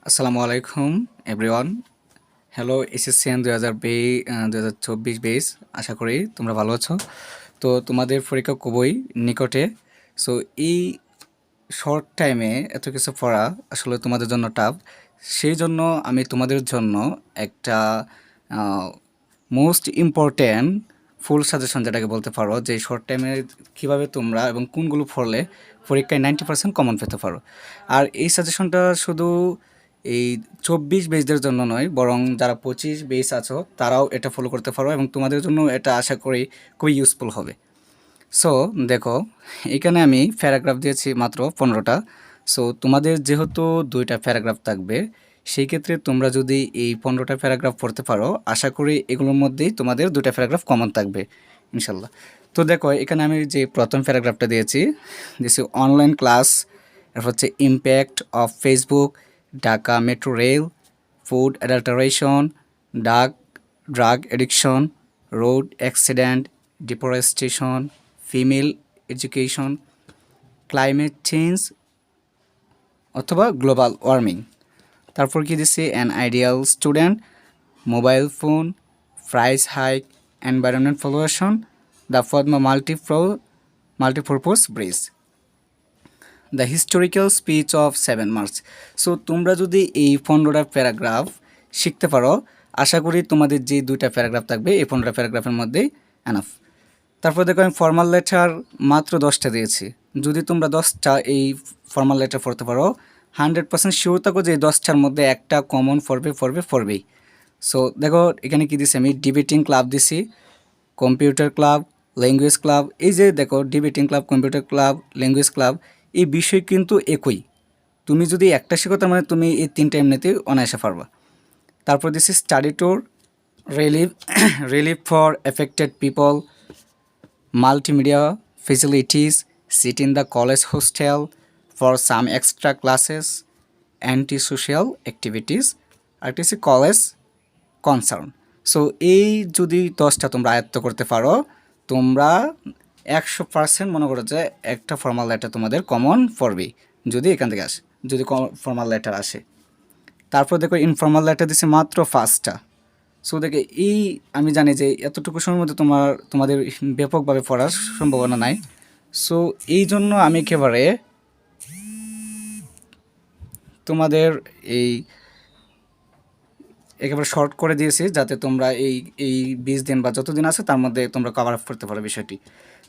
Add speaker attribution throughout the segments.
Speaker 1: আসসালামু আলাইকুম everyone. Hello এসএসসিএন 2024 আশা করি তোমরা ভালো আছো। তো তোমাদের পরীক্ষা খুবই নিকটে। সো এই শর্ট টাইমে এত কিছু পড়া আসলে তোমাদের জন্য টাফ। সেই জন্য আমি তোমাদের জন্য একটা মোস্ট ইম্পর্ট্যান্ট ফুল সাজেশন যেটাকে বলতে পারো, যে শর্ট টাইমে কীভাবে তোমরা এবং কোনগুলো পড়লে পরীক্ষায় 90% কমন পেতে পারো। আর এই সাজেশনটা শুধু এই 24 বেসদের জন্য নয়, বরং যারা 25 বেস আছো তারাও এটা ফলো করতে পারো এবং তোমাদের জন্য এটা আশা করি খুবই ইউজফুল হবে। সো দেখো, এখানে আমি প্যারাগ্রাফ দিয়েছি মাত্র 15টা। সো তোমাদের যেহেতু 2টা প্যারাগ্রাফ থাকবে, সেই ক্ষেত্রে তোমরা যদি এই 15টা প্যারাগ্রাফ পড়তে পারো, আশা করি এগুলোর মধ্যেই তোমাদের 2টা প্যারাগ্রাফ কমন থাকবে ইনশাল্লাহ। তো দেখো, এখানে আমি যে প্রথম প্যারাগ্রাফটা দিয়েছি অনলাইন ক্লাস, এরপর হচ্ছে impact of Facebook, Dhaka metro rail, food adulteration, drug addiction, road accident, deforestation, female education, climate change অথবা গ্লোবাল ওয়ার্মিং। তারপর কি দিচ্ছে an ideal student, mobile phone, price hike, environment pollution, the Padma multipurpose bridge, the historical speech of 7 March. So তোমরা যদি এই 15টা paragraph শিখতে পারো, আশা করি তোমাদের যে 2টা প্যারাগ্রাফ থাকবে এই 15টা প্যারাগ্রাফের মধ্যেই এনাফ। তারপর দেখো, আমি ফর্মাল লেটার মাত্র 10টা দিয়েছি। যদি তোমরা 10টা এই ফর্মাল লেটার পড়তে পারো, 100% শিওর থাকো যে এই 10টার মধ্যে একটা কমন পড়বেই। সো দেখো, এখানে কি দিছি আমি, ডিবেটিং ক্লাব দিছি, কম্পিউটার ক্লাব, ল্যাঙ্গুয়েজ ক্লাব। এই যে দেখো, debating club, computer club, language club, এই বিষয় কিন্তু একই। তুমি যদি একটা শেখো, তার মানে তুমি এই 3টা এমনিতেই অনায়াসে পারবা। তারপর দিছি study tour, relief relief for affected people, multimedia facilities, sit in the college hostel for some extra classes, anti-social activities, আর একটি হচ্ছে কলেজ কনসার্ন। সো এই যদি 10টা তোমরা আয়ত্ত করতে পারো, তোমরা 100% মনে করো যে একটা ফর্মাল লেটার তোমাদের কমন পড়বেই, যদি এখান থেকে আসে, যদি ফর্মাল লেটার আসে। তারপর দেখো, ইনফর্মাল লেটার দিচ্ছে মাত্র 5টা। সো দেখে, এই আমি জানি যে এতটুকু সময়ের মধ্যে তোমাদের ব্যাপকভাবে পড়ার সম্ভাবনা নাই। সো এই জন্য আমি তোমাদের এই একেবারে শর্ট করে দিয়েছি, যাতে তোমরা এই 20 দিন বা যতদিন আছে তার মধ্যে তোমরা কভার আপ করতে পারো বিষয়টি।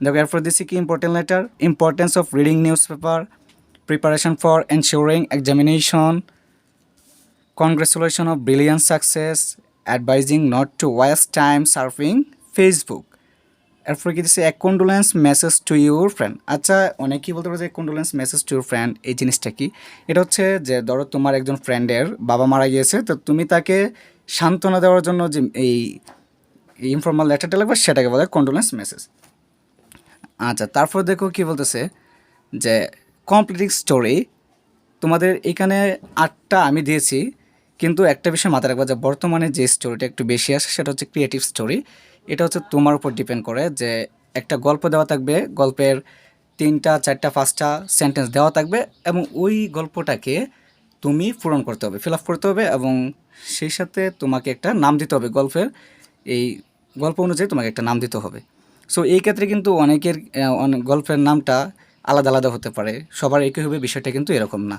Speaker 1: দেখো, এরপর দিচ্ছি কি important letter, importance of reading news paper, preparation for ensuring examination, congratulation of brilliant success, advising not to waste time surfing Facebook. এরপর কি দিচ্ছে, এক condolence message to your friend. আচ্ছা, অনেকেই বলতে পারে যে condolence message to your friend এই জিনিসটা কি। এটা হচ্ছে যে ধরো তোমার একজন ফ্রেন্ডের বাবা মারা গিয়েছে, তো তুমি তাকে সান্ত্বনা দেওয়ার জন্য যে এই ইনফর্মাল লেটারটা লাগবে, সেটাকে বলে কন্ডোলেন্স মেসেজ। আচ্ছা, তারপর দেখো কি বলতেছে যে কমপ্লিটিং স্টোরি। তোমাদের এখানে 8টা আমি দিয়েছি, কিন্তু একটা বিষয় মাথায় রাখবা যে বর্তমানে যে স্টোরিটা একটু বেশি আসে সেটা হচ্ছে ক্রিয়েটিভ স্টোরি। এটা হচ্ছে তোমার উপর ডিপেন্ড করে যে একটা গল্প দেওয়া থাকবে, গল্পের 3টা 4টা 5টা সেন্টেন্স দেওয়া থাকবে, এবং ওই গল্পটাকে তুমি পূরণ করতে হবে, ফিল আপ করতে হবে, এবং সেই সাথে তোমাকে একটা নাম দিতে হবে। এই গল্প অনুযায়ী তোমাকে একটা নাম দিতে হবে। সো এই ক্ষেত্রে কিন্তু অনেকের গল্পের নামটা আলাদা আলাদা হতে পারে, সবার একই হবে বিষয়টা কিন্তু এরকম না।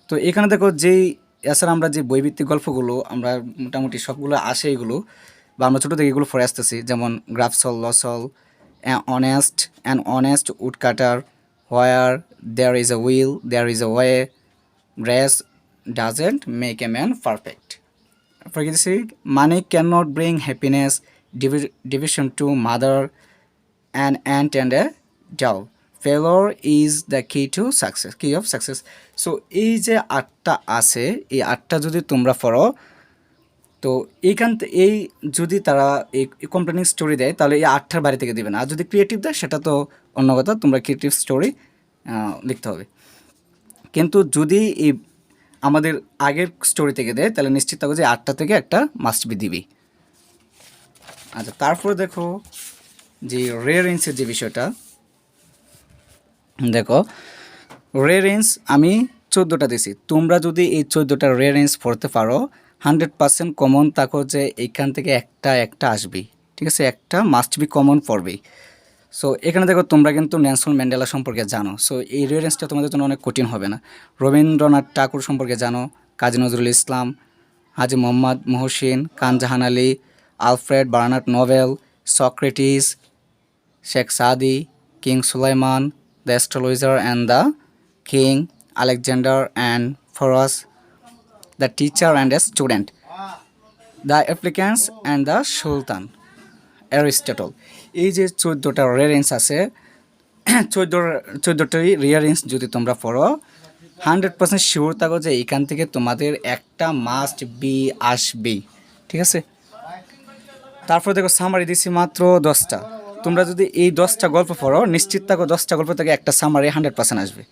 Speaker 1: তো এখানে দেখো, এছাড়া আমরা যে বইভিত্তিক গল্পগুলো আমরা মোটামুটি সবগুলো আসে এগুলো, বা আমরা ছোটো থেকে এগুলো পড়ে আসতেছি, যেমন grasp all lose all, honest wood cutter, where there is a will there is a way, grace doesn't make a man perfect. ফর গেছি, money can not bring happiness, division to mother, an ant and a dove, failure is the key to success, key of success. So এই যে 8টা আছে, এই 8টা যদি তোমরা পড়ো, তো এই যদি তারা এই কমপ্লেনিং স্টোরি দেয়, তাহলে এই 8টার বাইরে থেকে দেবে না। আর যদি ক্রিয়েটিভ দেয়, সেটা তো অন্য কথা, তোমরা ক্রিয়েটিভ স্টোরি লিখতে হবে। কিন্তু যদি এই আমাদের আগের স্টোরি থেকে দেয়, তাহলে নিশ্চিত থাকো যে 8টা থেকে একটা মাস্ট বি দিবি। আচ্ছা, তারপরে দেখো যে রেয়ারেন্সের যে বিষয়টা, দেখো রেয়ারেন্স আমি 14টা দিছি, তোমরা যদি এই 14টা রিয়ারেঞ্জ পড়তে পারো 100% কমন থাকো যে এইখান থেকে একটা একটা আসবেই, ঠিক আছে, একটা মাস্ট বি কমন পড়বেই। সো এখানে দেখো তোমরা কিন্তু নেলসন ম্যান্ডেলা সম্পর্কে জানো, সো এই রিয়ারেঞ্জটা তোমাদের জন্য অনেক কঠিন হবে না। রবীন্দ্রনাথ ঠাকুর সম্পর্কে জানো, Kazi Nazrul Islam, Haji Mohammad Mohsin, Khan Jahan Ali, Alfred Bernard Nobel, Socrates, Sheikh Saadi, king Sulaiman, the astrologer and the king, Alexander and Porus, the teacher and a student, the applicants and the sultan, Aristotle. এই যে 14টা রিয়ারেঞ্জ আছে, 14টারই রিয়ারেঞ্জ যদি তোমরা পড়ো 100% শিওর থাকো যে এখান থেকে তোমাদের একটা মাস্ট বি আসবেই, ঠিক আছে। তারপর দেখো সামারি দিছি মাত্র 10টা, তোমরা যদি এই 10টা গল্প পড়ো নিশ্চিত থাকো 10টা গল্প থেকে একটা সামারি 100% আসবে।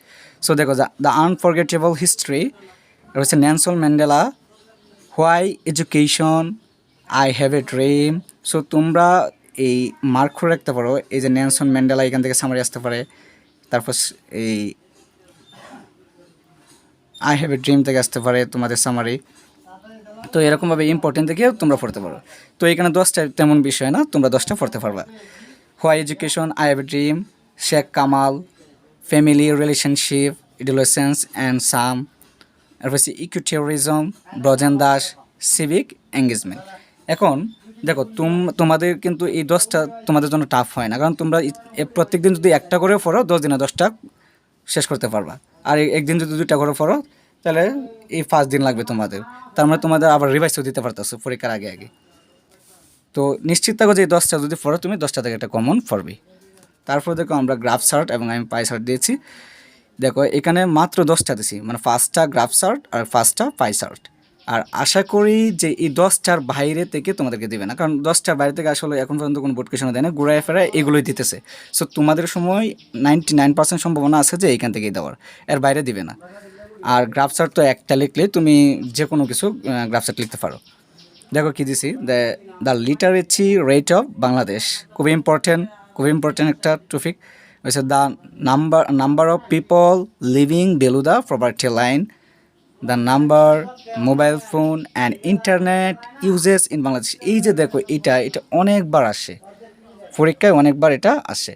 Speaker 1: সো দেখো দ্য আনফরগেটেবল হিস্ট্রি, এটা হচ্ছে Nelson Mandela, why education, I have a dream. So তোমরা এই মার্ক করে রাখতে পারো, এই যে নেলসন ম্যান্ডেলা এখান থেকে সামারি আসতে পারে, তারপর এই আই হ্যাভ এ ড্রিম থেকে আসতে পারে তোমাদের সামারি। তো এরকমভাবে ইম্পর্টেন্ট থেকে তোমরা পড়তে পারো। তো এখানে 10টা তেমন বিষয় না, তোমরা 10টা পড়তে পারবা। Why education, I have a dream, Sheikh Kamal, family relationship, adolescence and some, এরপর হচ্ছে ecotourism, Brojen Das, civic engagement. এখন দেখো তোমাদের কিন্তু এই 10টা তোমাদের জন্য টাফ হয় না, কারণ তোমরা প্রত্যেক দিন যদি একটা করে পড়ো 10 দিনে 10টা শেষ করতে পারবা। আর একদিন যদি 2টা করে পড়ো তাহলে এই 5 দিন লাগবে তোমাদের, তার মানে তোমাদের আবার রিভাইসও দিতে পারতেছো পরীক্ষার আগে আগে। তো নিশ্চিত থাকো যে এই 10টা যদি পড়ো তুমি 10টা থেকে একটা কমন পড়বে। তারপর দেখো আমরা গ্রাফ চার্ট এবং আমি পাই চার্ট দিয়েছি। দেখো এখানে মাত্র 10টা দিছি, মানে 5টা গ্রাফ চার্ট আর 5টা পাই চার্ট। আর আশা করি যে এই 10টার বাইরে থেকে তোমাদেরকে দেবে না, কারণ 10টার বাইরে থেকে আসলে এখন পর্যন্ত কোনো বোর্ড কোয়েশন দেয় না, ঘুরায় ফেরায় এগুলোই দিতেছে। সো তোমাদের সময় 99% সম্ভাবনা আছে যে এইখান থেকেই দেওয়ার, এর বাইরে দিবে না। আর গ্রাফ চার্ট তো একটা লিখলে তুমি যে কোনো কিছু গ্রাফ চার্ট লিখতে পারো। দেখো কী দিছি, the literacy rate of Bangladesh, খুবই ইম্পর্টেন্ট একটা টপিক হচ্ছে the number of people living below the poverty line, the number mobile phone and internet uses in Bangladesh. এই যে দেখো এটা অনেকবার আসে পরীক্ষায়, অনেকবার এটা আসে।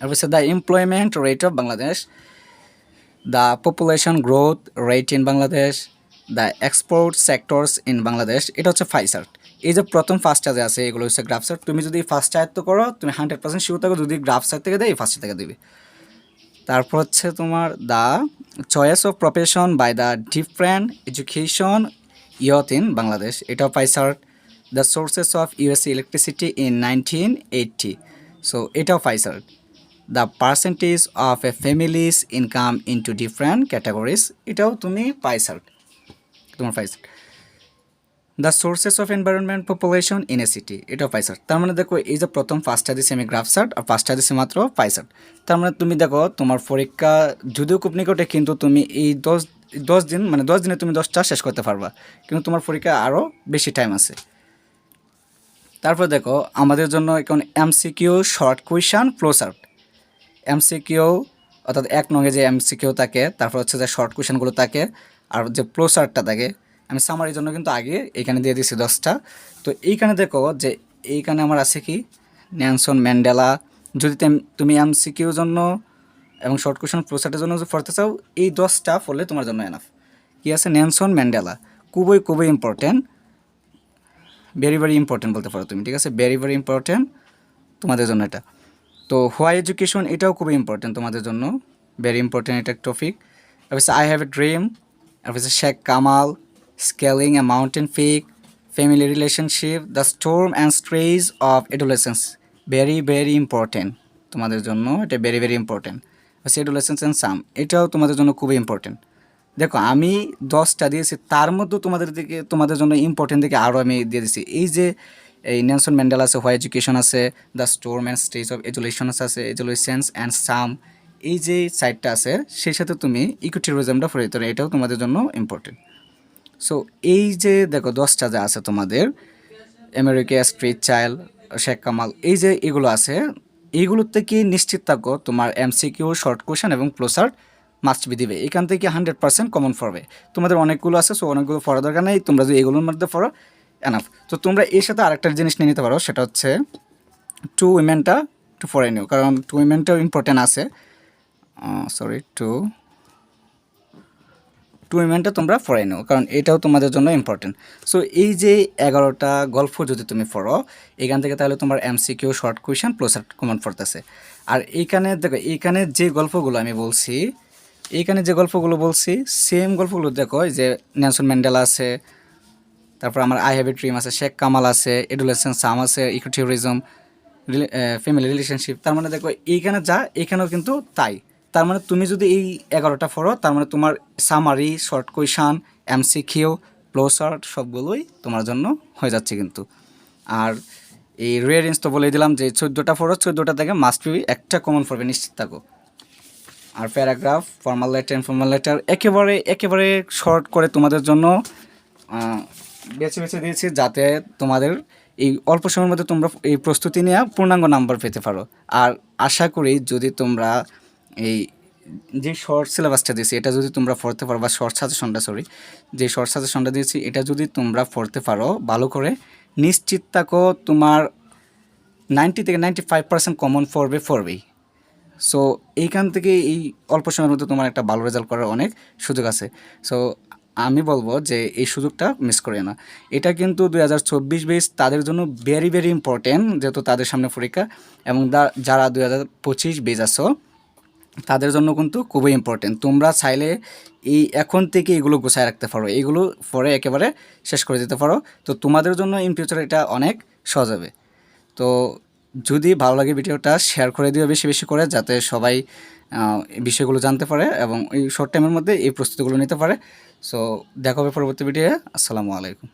Speaker 1: আর হচ্ছে the employment rate of Bangladesh, the population growth rate in Bangladesh, the export sectors in Bangladesh. এটা হচ্ছে ফাইসার্ট। এই যে প্রথম ফার্স্টটা যে আছে এগুলো হচ্ছে গ্রাফ চার্ট। তুমি যদি ফার্স্টটা আয়ত্ত করো তুমি 100% শিওর থাকো, যদি গ্রাফ চার্ট থেকে দেয় এই ফার্স্ট থেকে দেবে। তারপর হচ্ছে তোমার the choice of profession by the different education youth in Bangladesh, এটাও pie chart. The sources of USA electricity in 1980, so এটাও pie chart. The percentage of a families income into different categories, এটাও তুমি পাইসার্ট, তোমার pie chart. The sources of environment population in a city, এটাও pie chart. তার মানে দেখো এই যে প্রথম 5টা দিছি আমি গ্রাফ চার্ট, আর 5টা দিছি মাত্র পাইসার্ট। তার মানে তুমি দেখো তোমার পরীক্ষা যদিও খুব নিকটে, কিন্তু তুমি এই 10 দিন মানে 10 দিনে তুমি 10টা শেষ করতে পারবা, কিন্তু তোমার পরীক্ষা আরও বেশি টাইম আছে। তারপর দেখো আমাদের জন্য এখন MCQ, short question, flow chart. MCQ অর্থাৎ 1 নঙ্গে যে এমসিকিউ থাকে, তারপর হচ্ছে যে শর্ট কোয়েশনগুলো থাকে, আর যে ফ্লো চার্টটা থাকে। আমি সামারির জন্য কিন্তু আগে এখানে দিয়ে দিয়েছি 10টা। তো এইখানে দেখো যে এইখানে আমার আছে কি নেলসন ম্যান্ডেলা। যদি তুমি এমসিকিউর জন্য এবং শর্ট কোয়েশন ফ্লো চার্টের জন্য যদি পড়তে চাও এই 10টা পড়লে তোমার জন্য এনাফ। কি আছে নেলসন ম্যান্ডেলা, খুবই ইম্পর্টেন্ট, ভেরি ইম্পর্টেন্ট বলতে পারো তুমি, ঠিক আছে, ভেরি ইম্পর্টেন্ট তোমাদের জন্য এটা। তো হোয়াই এডুকেশন এটাও খুবই ইম্পর্টেন্ট তোমাদের জন্য, ভেরি ইম্পর্টেন্ট এটা টপিক। তারপর আই হ্যাভ এ ড্রিম, তারপর Sheikh Kamal, scaling a mountain peak, family relationship, the storm and stress of adolescence, very important তোমাদের জন্য, এটা ভেরি ইম্পর্টেন্ট। হচ্ছে এডোলেসেন্স অ্যান্ড সাম, এটাও তোমাদের জন্য খুবই ইম্পর্টেন্ট। দেখো আমি 10টা দিয়েছি, তার মধ্যে তোমাদের জন্য ইম্পর্টেন্ট দিকে আরও আমি দিয়ে দিয়েছি। এই যে এই নেলসন ম্যান্ডেলা আছে, হোয়াই এডুকেশন আছে, the storm and stage of এজুলেশনস আছে, এজুলেশনস অ্যান্ড সাম, এই যে সাইডটা আছে সেই সাথে তুমি ইকুটেরিজমটা পড়ে দিতে, এটাও তোমাদের জন্য ইম্পর্টেন্ট। সো এই যে দেখো 10টা যা আছে তোমাদের, America, street child, Sheikh Kamal, এই যে এগুলো আছে, এইগুলোর থেকে নিশ্চিত থাকো তোমার এমসিকিউ, শর্ট কোয়েশন এবং ফ্লো চার্ট মাস্ট বি দিবে, এখান থেকে 100% কমন পড়বে। তোমাদের অনেকগুলো আছে, সো অনেকগুলো পড়ার দরকার নেই, তোমরা যদি এগুলোর মধ্যে পড়ো এনাফ। তো তোমরা এর সাথে আরেকটা জিনিস নিয়ে নিতে পারো, সেটা হচ্ছে টু উইমেনটা টু ফরে নিও, কারণ টু উইমেনটাও ইম্পর্টেন্ট আছে। টু উইমেনটা তোমরা পড়ে নিও, কারণ এটাও তোমাদের জন্য ইম্পর্টেন্ট। সো এই যে 11টা গল্প যদি তুমি পড়ো এখান থেকে, তাহলে তোমার MCQ, short question plus common পড়তেছে। আর এইখানে দেখো, এইখানে যে গল্পগুলো আমি বলছি, এইখানে যে গল্পগুলো বলছি সেম গল্পগুলো দেখো, যে নেলসন ম্যান্ডেলা আছে, তারপর আমার আই হ্যাভ এ ড্রিম আছে, শেখ কামাল আছে, এডুলেশন সাম আছে, ইকোটিউরিজম, ফ্যামিলি রিলেশনশিপ। তার মানে দেখো এইখানে যা, এখানেও কিন্তু তাই। তার মানে তুমি যদি এই 11টা পড়ো, তার মানে তোমার summary, short question, MCQ, closure সবগুলোই তোমার জন্য হয়ে যাচ্ছে কিন্তু। আর এই রেয়ারেন্স তো বলে দিলাম যে 14টা পড়ো, 14টা থেকে মাস্ট বি একটা কমন পড়বে, নিশ্চিত থাকো। আর paragraph, formal letter, informal letter একেবারে একেবারে শর্ট করে তোমাদের জন্য বেছে বেছে দিয়েছি, যাতে তোমাদের এই অল্প সময়ের মধ্যে তোমরা এই প্রস্তুতি নিয়ে পূর্ণাঙ্গ নাম্বার পেতে পারো। আর আশা করি যদি তোমরা এই যে শর্ট সিলেবাসটা দিয়েছি এটা যদি তোমরা পড়তে পারো, বা শর্ট সাজেশনটা যে শর্ট সাজেশনটা দিয়েছি এটা যদি তোমরা পড়তে পারো ভালো করে, নিশ্চিত থাকো তোমার 90 থেকে 95% কমন পড়বেই। সো এইখান থেকে এই অল্প সময়ের মধ্যে তোমার একটা ভালো রেজাল্ট করার অনেক সুযোগ আছে। সো আমি বলবো যে এই সুযোগটা মিস করে না। এটা কিন্তু 2024 বেস তাদের জন্য ভেরি ভেরি ইম্পর্টেন্ট, যেহেতু তাদের সামনে পরীক্ষা, এবং যারা 2025 বেস আছো তাদের জন্য কিন্তু খুবই ইম্পর্টেন্ট। তোমরা চাইলে এই এখন থেকে এগুলো গুছায় রাখতে পারো, এগুলো পরে একেবারে শেষ করে দিতে পারো। তো তোমাদের জন্য ইন ফিউচার এটা অনেক সহজ হবে। তো যদি ভালো লাগে ভিডিওটা শেয়ার করে দিও বেশি বেশি করে, যাতে সবাই এই বিষয়গুলো জানতে পারে এবং এই শর্ট টাইমের মধ্যে এই প্রস্তুতিগুলো নিতে পারে। সো দেখা হবে পরবর্তী ভিডিও। আসসালামু আলাইকুম।